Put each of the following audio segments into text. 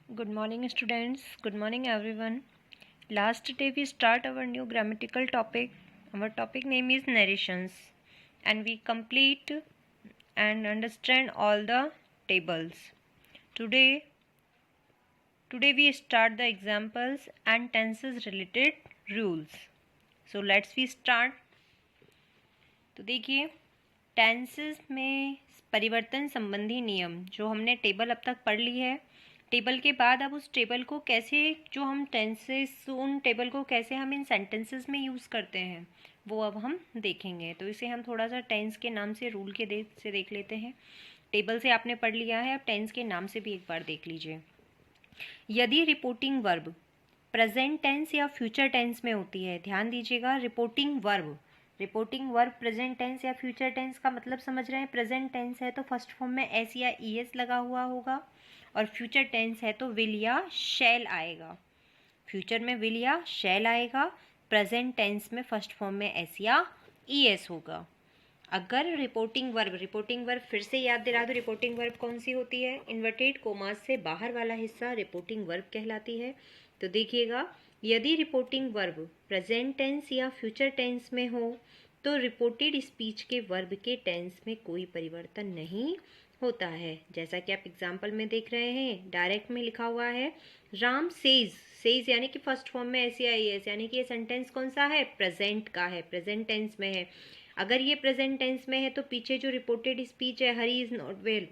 Good morning, students. Good morning, everyone. Last day we start our new grammatical topic. Our topic name is narrations, and we complete and understand all the tables. Today we start the examples and tenses related rules. So let's we start. तो देखिए tenses में परिवर्तन संबंधी नियम जो हमने table अब तक पढ़ ली है। टेबल के बाद अब उस टेबल को कैसे जो हम टेंसेस उन टेबल को कैसे हम इन सेंटेंसेस में यूज़ करते हैं वो अब हम देखेंगे। तो इसे हम थोड़ा सा टेंस के नाम से रूल के से देख लेते हैं। टेबल से आपने पढ़ लिया है, अब टेंस के नाम से भी एक बार देख लीजिए। यदि रिपोर्टिंग वर्ब प्रेजेंट टेंस या फ्यूचर टेंस में होती है, ध्यान दीजिएगा, रिपोर्टिंग वर्ब प्रेजेंट टेंस या फ्यूचर टेंस का मतलब समझ रहे हैं। प्रेजेंट टेंस है तो फर्स्ट फॉर्म में एस या ईएस लगा हुआ होगा, और फ्यूचर टेंस है तो विल या शैल आएगा। फ्यूचर में विल या शैल आएगा, प्रेजेंट टेंस में फर्स्ट फॉर्म में एस या ईएस होगा। अगर रिपोर्टिंग वर्ब फिर से याद दिला दो, रिपोर्टिंग वर्ब कौन सी होती है? इन्वर्टेड कोमास से बाहर वाला हिस्सा रिपोर्टिंग वर्ब कहलाती है। तो देखिएगा, यदि रिपोर्टिंग वर्ब प्रेजेंट टेंस या फ्यूचर टेंस में हो तो रिपोर्टेड स्पीच के वर्ब के टेंस में कोई परिवर्तन नहीं होता है। जैसा कि आप एग्जाम्पल में देख रहे हैं, डायरेक्ट में लिखा हुआ है राम सेज यानी कि फर्स्ट फॉर्म में एस या एस, यानी कि ये सेंटेंस कौन सा है? प्रेजेंट का है, प्रेजेंट टेंस में है। अगर ये प्रेजेंट टेंस में है तो पीछे जो रिपोर्टेड स्पीच है हरी इज नॉट वेल,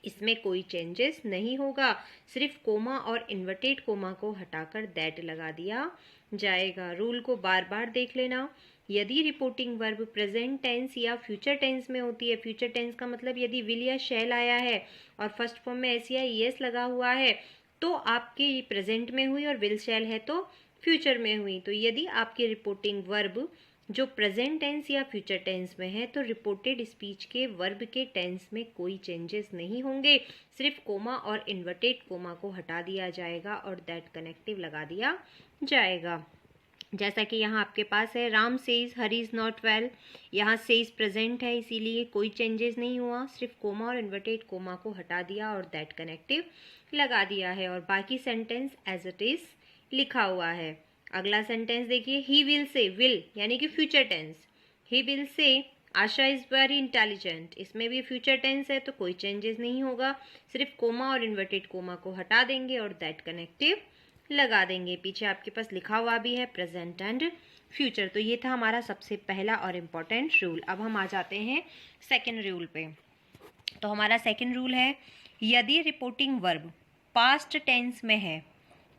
इसमें कोई चेंजेस नहीं होगा, सिर्फ कोमा और इन्वर्टेड कोमा को हटाकर दैट लगा दिया जाएगा। रूल को बार बार देख लेना। यदि रिपोर्टिंग वर्ब प्रेजेंट टेंस या फ्यूचर टेंस में होती है, फ्यूचर टेंस का मतलब यदि विल या शैल आया है और फर्स्ट फॉर्म में एस या ईएस लगा हुआ है तो आपकी प्रेजेंट में हुई, और विल शैल है तो फ्यूचर में हुई। तो यदि आपकी रिपोर्टिंग वर्ब जो प्रेजेंट टेंस या फ्यूचर टेंस में है तो रिपोर्टेड स्पीच के वर्ब के टेंस में कोई चेंजेस नहीं होंगे, सिर्फ कोमा और इन्वर्टेड कोमा को हटा दिया जाएगा और दैट कनेक्टिव लगा दिया जाएगा। जैसा कि यहाँ आपके पास है Ram says Hari is not well, यहाँ सेज प्रेजेंट है इसीलिए कोई चेंजेस नहीं हुआ, सिर्फ कोमा और इन्वर्टेड कोमा को हटा दिया और दैट कनेक्टिव लगा दिया है, और बाकी सेंटेंस एज इट इज लिखा हुआ है। अगला सेंटेंस देखिए, ही विल से, विल यानी कि future tense, he will say Asha is very intelligent, इसमें भी फ्यूचर टेंस है तो कोई चेंजेस नहीं होगा, सिर्फ कोमा और इन्वर्टेड कोमा को हटा देंगे और दैट कनेक्टिव लगा देंगे। पीछे आपके पास लिखा हुआ भी है प्रेजेंट एंड फ्यूचर। तो ये था हमारा सबसे पहला और इम्पोर्टेंट रूल। अब हम आ जाते हैं सेकेंड रूल पे। तो हमारा सेकेंड रूल है, यदि रिपोर्टिंग वर्ब पास्ट टेंस में है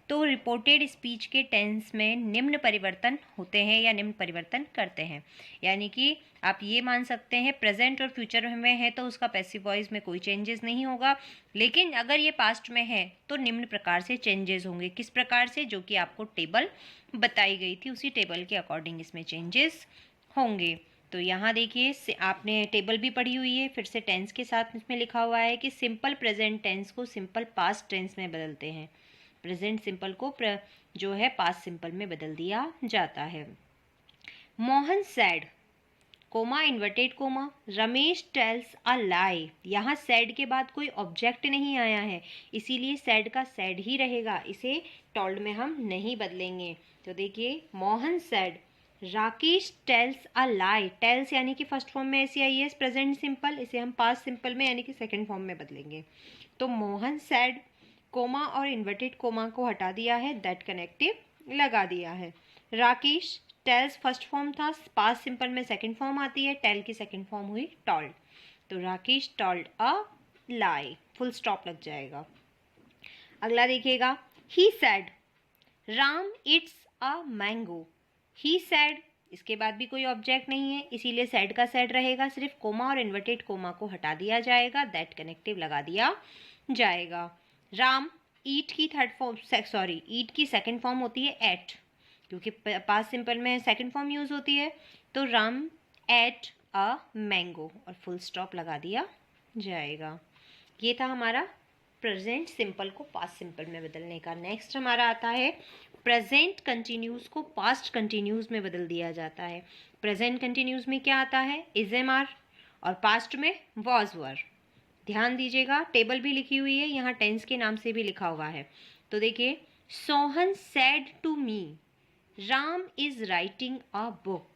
तो रिपोर्टेड स्पीच के टेंस में निम्न परिवर्तन होते हैं या निम्न परिवर्तन करते हैं। यानी कि आप ये मान सकते हैं प्रेजेंट और फ्यूचर में है तो उसका पैसिव वॉइस में कोई चेंजेस नहीं होगा, लेकिन अगर ये पास्ट में है तो निम्न प्रकार से चेंजेस होंगे। किस प्रकार से? जो कि आपको टेबल बताई गई थी, उसी टेबल के अकॉर्डिंग इसमें चेंजेस होंगे। तो यहाँ देखिए, आपने टेबल भी पढ़ी हुई है, फिर से टेंस के साथ इसमें लिखा हुआ है कि सिंपल प्रेजेंट टेंस को सिंपल पास्ट टेंस में बदलते हैं, प्रेजेंट सिंपल को जो है पास्ट सिंपल में बदल दिया जाता है। Mohan said, comma inverted comma, Ramesh tells a lie, यहाँ सैड के बाद कोई ऑब्जेक्ट नहीं आया है इसीलिए सैड का सैड ही रहेगा, इसे टॉल्ड में हम नहीं बदलेंगे। तो देखिए, Mohan said, Rakesh tells a lie, tells यानी कि फर्स्ट फॉर्म में एस या ईएस, प्रेजेंट सिंपल, इसे हम पास्ट सिंपल में यानी कि सेकंड फॉर्म में बदलेंगे। तो मोहन सैड, कोमा और इन्वर्टेड कोमा को हटा दिया है, दैट कनेक्टिव लगा दिया है। राकेश, टेल्स फर्स्ट फॉर्म था, पास्ट सिंपल में सेकंड फॉर्म आती है, टेल की सेकंड फॉर्म हुई टॉल्ड, तो Rakesh told a lie, full stop लग जाएगा। अगला देखिएगा, he said, Ram it's a mango, he said, इसके बाद भी कोई ऑब्जेक्ट नहीं है इसीलिए सैड का सैड रहेगा, सिर्फ कोमा और इन्वर्टेड कोमा को हटा दिया जाएगा, दैट कनेक्टिव लगा दिया जाएगा। राम, ईट की थर्ड फॉर्म, सॉरी ईट की सेकंड फॉर्म होती है एट, क्योंकि पास्ट सिंपल में सेकंड फॉर्म यूज होती है, तो राम एट अ मैंगो और फुल स्टॉप लगा दिया जाएगा। ये था हमारा प्रेजेंट सिंपल को पास्ट सिंपल में बदलने का। नेक्स्ट हमारा आता है प्रेजेंट कंटिन्यूस को पास्ट कंटिन्यूस में बदल दिया जाता है। प्रेजेंट कंटिन्यूस में क्या आता है? इज एम आर, और पास्ट में वॉज वर। ध्यान दीजिएगा, टेबल भी लिखी हुई है, यहाँ टेंस के नाम से भी लिखा हुआ है। तो देखिए, Sohan said to me Ram is writing a book.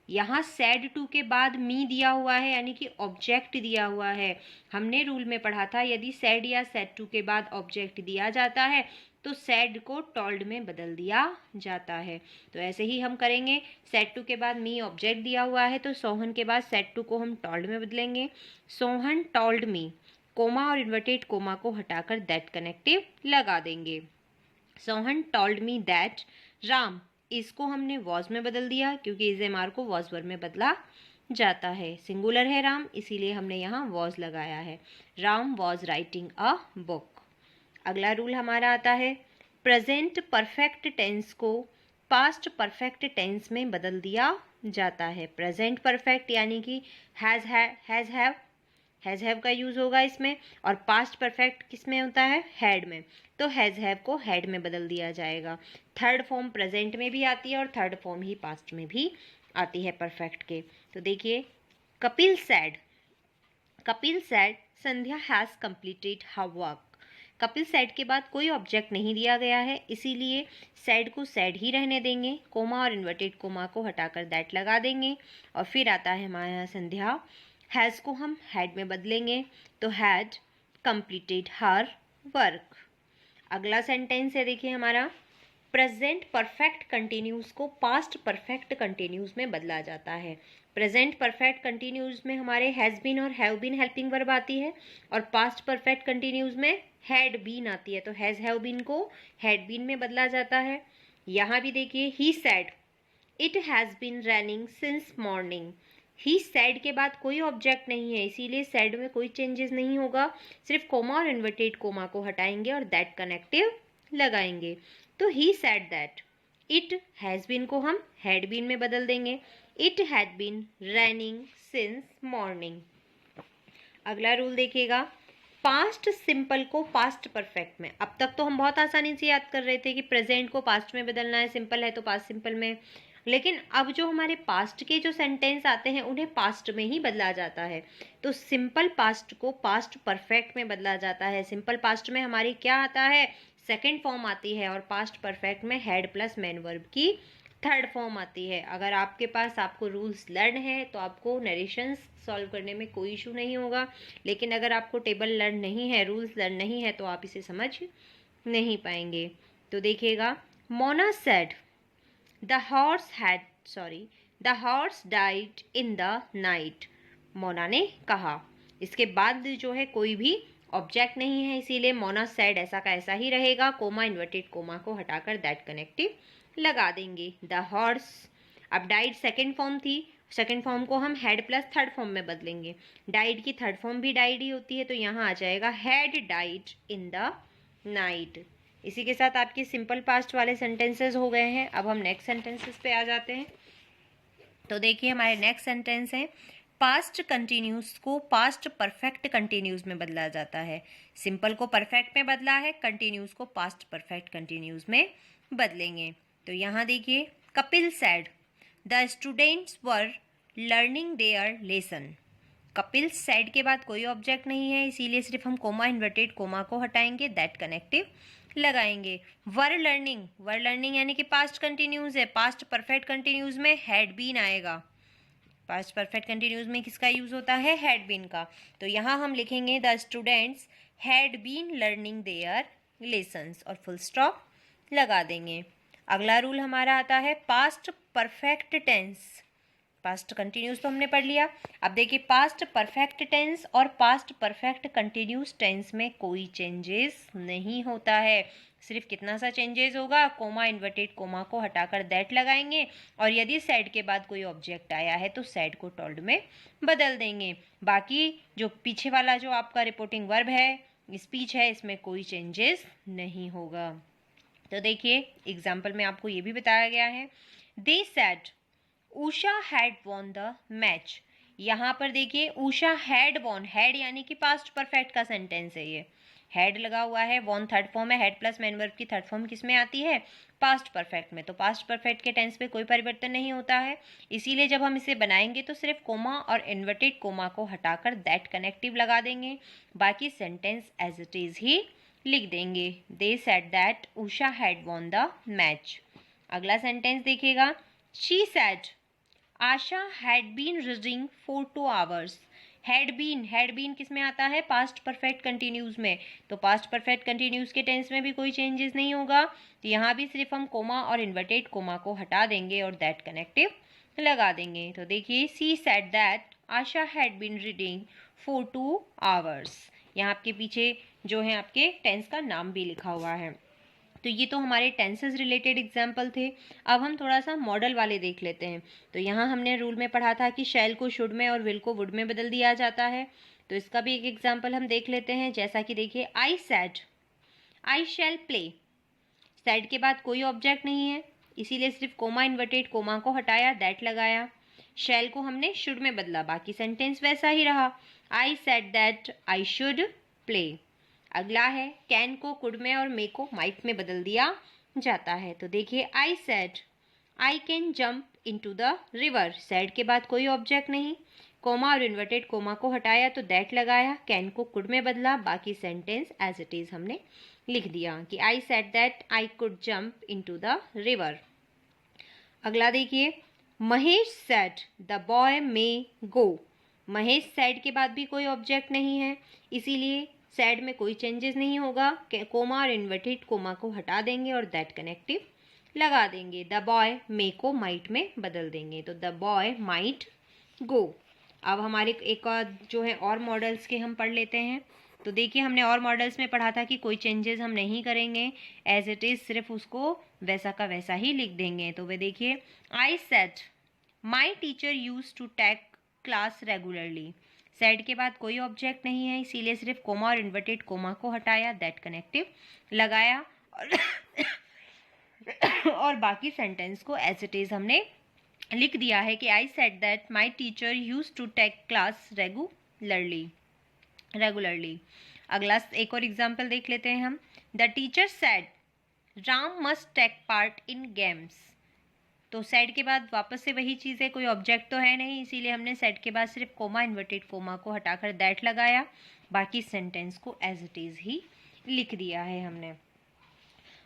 यहाँ सेड टू के बाद मी दिया हुआ है, यानी कि ऑब्जेक्ट दिया हुआ है। हमने रूल में पढ़ा था, यदि सेड या सेड टू के बाद ऑब्जेक्ट दिया जाता है तो सेड को टोल्ड में बदल दिया जाता है। तो ऐसे ही हम करेंगे, सेड टू के बाद मी ऑब्जेक्ट दिया हुआ है, तो सोहन के बाद सेड टू को हम टोल्ड में बदलेंगे। सोहन टोल्ड मी, कोमा और इन्वर्टेड कोमा को हटाकर दैट कनेक्टिव लगा देंगे। Sohan told me that Ram, इसको हमने वॉज में बदल दिया क्योंकि इज एम आर को वॉज वर्ब में बदला जाता है। सिंगुलर है राम, इसीलिए हमने यहाँ वॉज लगाया है। Ram was writing a book. अगला रूल हमारा आता है, प्रेजेंट परफेक्ट टेंस को पास्ट परफेक्ट टेंस में बदल दिया जाता है। प्रेजेंट परफेक्ट यानी कि हैज़ हैव का यूज़ होगा इसमें, और पास्ट परफेक्ट किस में होता है, हैड में। तो हैज़ हैव को हैड में बदल दिया जाएगा। थर्ड फॉर्म प्रेजेंट में भी आती है और थर्ड फॉर्म ही पास्ट में भी आती है परफेक्ट के। तो देखिए, Kapil sad Sandhya has completed her work. Kapil sad के बाद कोई ऑब्जेक्ट नहीं दिया गया है, इसीलिए सैड को सैड ही रहने देंगे। कोमा और इन्वर्टेड कोमा को हटाकर दैट लगा देंगे। और फिर आता है हमारे यहाँ संध्या, हैज़ को हम हैड में बदलेंगे, तो हैड कंप्लीटेड हर वर्क। अगला सेंटेंस है देखिए हमारा, प्रेजेंट परफेक्ट कंटिन्यूस को पास्ट परफेक्ट कंटिन्यूस में बदला जाता है। प्रेजेंट परफेक्ट कंटिन्यूस में हमारे हैज़ बीन और हैव बीन हेल्पिंग वर्ब आती है, और पास्ट परफेक्ट कंटिन्यूस में हैड बीन आती है। तो हैज़ हैव बीन को हैड बीन में बदला जाता है। यहाँ भी देखिए, he said it has been running since morning. He sad के बाद कोई ऑब्जेक्ट नहीं है, इसीलिए सैड में कोई चेंजेस नहीं होगा, सिर्फ कोमा और इन्वर्टेड कोमा को हटाएंगे और दैट कनेक्टिव लगाएंगे। तो he said that, it has been को हम हैड बीन में बदल देंगे। It had been running since morning. अगला रूल देखिएगा, पास्ट सिंपल को पास्ट परफेक्ट में। अब तक तो हम बहुत आसानी से याद कर रहे थे कि प्रेजेंट को पास्ट में बदलना है, सिंपल है तो पास्ट सिंपल में, लेकिन अब जो हमारे पास्ट के जो सेंटेंस आते हैं उन्हें पास्ट में ही बदला जाता है। तो सिंपल पास्ट को पास्ट परफेक्ट में बदला जाता है। सिंपल पास्ट में हमारी क्या आता है, सेकेंड फॉर्म आती है, और पास्ट परफेक्ट में हेड प्लस मेन वर्ब की थर्ड फॉर्म आती है। अगर आपके पास आपको रूल्स लर्न है तो आपको नरेशंस सॉल्व करने में कोई इशू नहीं होगा, लेकिन अगर आपको टेबल लर्न नहीं है, रूल्स लर्न नहीं है, तो आप इसे समझ नहीं पाएंगे। तो देखिएगा, Mona said the horse died in the night. Mona ने कहा। इसके बाद जो है कोई भी ऑब्जेक्ट नहीं है, इसीलिए मोना सेड ऐसा का ऐसा ही रहेगा। कोमा इन्वर्टेड कोमा को हटाकर दैट कनेक्टिव लगा देंगे। द हॉर्स, अब डाइड सेकेंड फॉर्म थी, सेकेंड फॉर्म को हम हैड प्लस थर्ड फॉर्म में बदलेंगे। डाइड की थर्ड फॉर्म भी डाइड ही होती है, तो यहाँ आ जाएगा had died in the night. इसी के साथ आपके सिंपल पास्ट वाले सेंटेंसेस हो गए हैं। अब हम नेक्स्ट सेंटेंसेस पे आ जाते हैं। तो देखिए, हमारे नेक्स्ट सेंटेंस है, पास्ट कंटिन्यूस को पास्ट परफेक्ट कंटिन्यूस में बदला जाता है। सिंपल को परफेक्ट में बदला है, कंटिन्यूस को पास्ट परफेक्ट कंटिन्यूस में बदलेंगे। तो यहाँ देखिए, Kapil sad the students were learning there lesson. Kapil sad के बाद कोई ऑब्जेक्ट नहीं है, इसीलिए सिर्फ हम कोमा इन्वर्टेड कोमा को हटाएंगे, दैट कनेक्टिव लगाएंगे। वर लर्निंग यानी कि पास्ट कंटिन्यूस है, पास्ट परफेक्ट कंटिन्यूस में हैड बीन आएगा। पास्ट परफेक्ट कंटिन्यूस में किसका यूज होता है, हैड बीन का। तो यहाँ हम लिखेंगे the students had been learning their lessons और फुल स्टॉप लगा देंगे। अगला रूल हमारा आता है past perfect tense. Past continuous तो हमने पढ़ लिया। अब देखिए, पास्ट परफेक्ट टेंस और पास्ट परफेक्ट कंटिन्यूस टेंस में कोई चेंजेस नहीं होता है। सिर्फ कितना सा चेंजेस होगा, कोमा इन्वर्टेड कोमा को हटाकर दैट लगाएंगे, और यदि सैड के बाद कोई ऑब्जेक्ट आया है तो सैड को टोल्ड में बदल देंगे। बाकी जो पीछे वाला जो आपका रिपोर्टिंग वर्ब है, स्पीच है, इसमें कोई चेंजेस नहीं होगा। तो देखिए, एग्जाम्पल में आपको ये भी बताया गया है, they said Usha had won the match. यहाँ पर देखिए, उषा हैड वॉन, हैड यानी कि पास्ट परफेक्ट का सेंटेंस है ये। हैड लगा हुआ है, वॉन थर्ड फॉर्म है, हैड प्लस मेन वर्ब की थर्ड फॉर्म किस में आती है, पास्ट परफेक्ट में। तो पास्ट परफेक्ट के टेंस में कोई परिवर्तन नहीं होता है, इसीलिए जब हम इसे बनाएंगे तो सिर्फ कोमा और इन्वर्टेड कोमा को हटाकर दैट कनेक्टिव लगा देंगे, बाकी सेंटेंस एज इट इज ही लिख देंगे। They said that Usha had won the match. अगला सेंटेंस देखिएगा, she said Asha had been reading for 2 hours। Had been किस में आता है, पास्ट परफेक्ट कंटिन्यूज में। तो पास्ट परफेक्ट कंटिन्यूज के टेंस में भी कोई चेंजेस नहीं होगा, तो यहाँ भी सिर्फ हम कोमा और इन्वर्टेड कोमा को हटा देंगे और दैट कनेक्टिव लगा देंगे। तो देखिए, she said that Asha had been reading for 2 hours। यहाँ आपके पीछे जो है आपके टेंस का नाम भी लिखा हुआ है। तो ये तो हमारे टेंसेस रिलेटेड एग्जाम्पल थे। अब हम थोड़ा सा मॉडल वाले देख लेते हैं। तो यहाँ हमने रूल में पढ़ा था कि शैल को शुड में और विल को वुड में बदल दिया जाता है। तो इसका भी एक एग्जाम्पल हम देख लेते हैं, जैसा कि देखिए, I said I shall play. Said के बाद कोई ऑब्जेक्ट नहीं है, इसीलिए सिर्फ कोमा इन्वर्टेड कोमा को हटाया, दैट लगाया। शैल को हमने शुड में बदला, बाकी सेंटेंस वैसा ही रहा, आई said that I should play. अगला है, कैन को कुड में और मे को माइट में बदल दिया जाता है। तो देखिए, I said I can jump into the river. Said के बाद कोई ऑब्जेक्ट नहीं, कोमा और इन्वर्टेड कोमा को हटाया तो दैट लगाया, कैन को कुड में बदला, बाकी सेंटेंस एज इट इज हमने लिख दिया कि I said that I could jump into the river. अगला देखिए, Mahesh said the boy may go. Mahesh said के बाद भी कोई ऑब्जेक्ट नहीं है, इसीलिए सेड में कोई चेंजेस नहीं होगा, कोमा और इन्वर्टेड कोमा को हटा देंगे और दैट कनेक्टिव लगा देंगे। द बॉय मे को माइट में बदल देंगे, तो द बॉय माइट गो। अब हमारे एक और जो है और मॉडल्स के हम पढ़ लेते हैं। तो देखिए, हमने और मॉडल्स में पढ़ा था कि कोई चेंजेस हम नहीं करेंगे, एज इट इज सिर्फ उसको वैसा का वैसा ही लिख देंगे। तो वे देखिए, I said my teacher use to take class regularly. Said के बाद कोई ऑब्जेक्ट नहीं है, इसीलिए सिर्फ कोमा और इन्वर्टेड कोमा को हटाया, दैट कनेक्टिव लगाया और बाकी सेंटेंस को एज इट इज हमने लिख दिया है कि I said that my teacher use to take class regularly. अगला एक और एग्जाम्पल देख लेते हैं हम। The teacher said Ram must take part in games. तो सेड के बाद वापस से वही चीज़ है, कोई ऑब्जेक्ट तो है नहीं, इसीलिए हमने सेड के बाद सिर्फ कोमा इन्वर्टेड कोमा को हटाकर दैट लगाया, बाकी सेंटेंस को एज इट इज ही लिख दिया है हमने।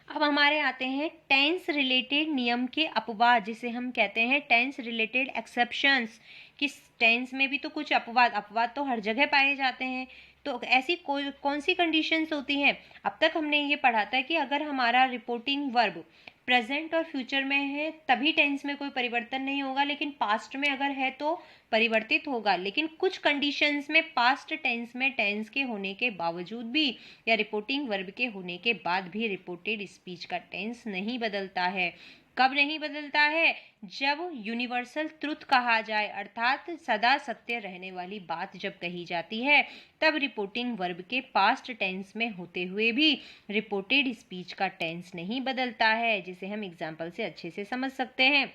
अब हमारे आते हैं टेंस रिलेटेड नियम के अपवाद, जिसे हम कहते हैं टेंस रिलेटेड एक्सेप्शंस। कि टेंस में भी तो कुछ अपवाद तो हर जगह पाए जाते हैं। तो ऐसी कौन सी कंडीशंस होती हैं? अब तक हमने ये पढ़ा था कि अगर हमारा रिपोर्टिंग वर्ब प्रेजेंट और फ्यूचर में है तभी टेंस में कोई परिवर्तन नहीं होगा, लेकिन पास्ट में अगर है तो परिवर्तित होगा। लेकिन कुछ कंडीशंस में पास्ट टेंस में टेंस के होने के बावजूद भी या रिपोर्टिंग वर्ब के होने के बाद भी रिपोर्टेड स्पीच का टेंस नहीं बदलता है। कब नहीं बदलता है? जब यूनिवर्सल ट्रुथ कहा जाए, अर्थात सदा सत्य रहने वाली बात जब कही जाती है, तब रिपोर्टिंग वर्ब के पास्ट टेंस में होते हुए भी रिपोर्टेड स्पीच का टेंस नहीं बदलता है, जिसे हम एग्जाम्पल से अच्छे से समझ सकते हैं।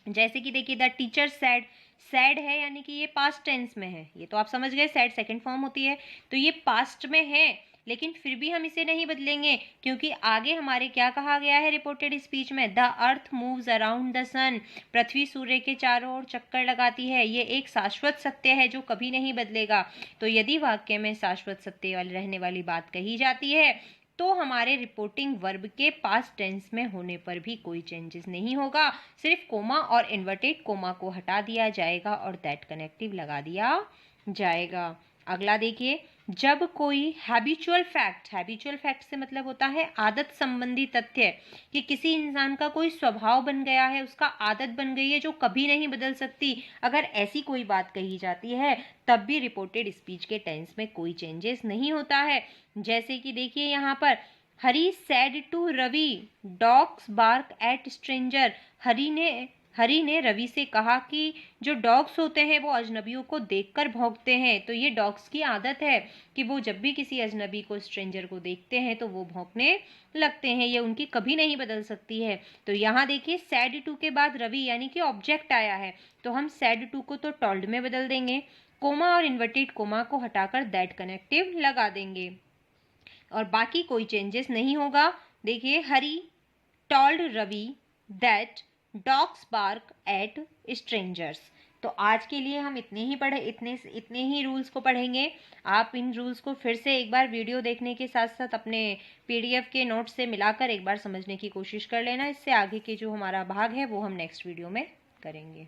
जैसे कि देखिए, द टीचर सैड, सैड है यानी कि ये पास्ट टेंस में है, ये तो आप समझ गए, सैड सेकंड फॉर्म होती है, तो ये पास्ट में है, लेकिन फिर भी हम इसे नहीं बदलेंगे, क्योंकि आगे हमारे क्या कहा गया है रिपोर्टेड स्पीच में, the earth moves around the sun. पृथ्वी सूर्य के चारों ओर चक्कर लगाती है, ये एक शाश्वत सत्य है जो कभी नहीं बदलेगा। तो यदि वाक्य में शाश्वत सत्य वाली रहने वाली बात कही जाती है तो हमारे रिपोर्टिंग वर्ब के पास्ट टेंस में होने पर भी कोई चेंजेस नहीं होगा, सिर्फ कोमा और इन्वर्टेड कोमा को हटा दिया जाएगा और दैट कनेक्टिव लगा दिया जाएगा। अगला देखिए, जब कोई हैबिचुअल फैक्ट से मतलब होता है आदत संबंधी तथ्य, कि किसी इंसान का कोई स्वभाव बन गया है, उसका आदत बन गई है जो कभी नहीं बदल सकती, अगर ऐसी कोई बात कही जाती है तब भी रिपोर्टेड स्पीच के टेंस में कोई चेंजेस नहीं होता है। जैसे कि देखिए यहाँ पर, Hari said to Ravi dogs bark at stranger. Hari ने रवि से कहा कि जो डॉग्स होते हैं वो अजनबियों को देखकर भौंकते हैं। तो ये डॉग्स की आदत है कि वो जब भी किसी अजनबी को, स्ट्रेंजर को देखते हैं तो वो भौंकने लगते हैं, ये उनकी कभी नहीं बदल सकती है। तो यहाँ देखिए, सैड टू के बाद रवि यानी कि ऑब्जेक्ट आया है, तो हम सैड टू को तो टोल्ड में बदल देंगे, कोमा और इन्वर्टेड कोमा को हटाकर दैट कनेक्टिव लगा देंगे। और बाकी कोई चेंजेस नहीं होगा। देखिए, Hari told Ravi that dogs bark at strangers. तो आज के लिए हम इतने ही रूल्स को पढ़ेंगे। आप इन रूल्स को फिर से एक बार वीडियो देखने के साथ साथ अपने पीडीएफ के नोट्स से मिलाकर एक बार समझने की कोशिश कर लेना। इससे आगे के जो हमारा भाग है वो हम नेक्स्ट वीडियो में करेंगे।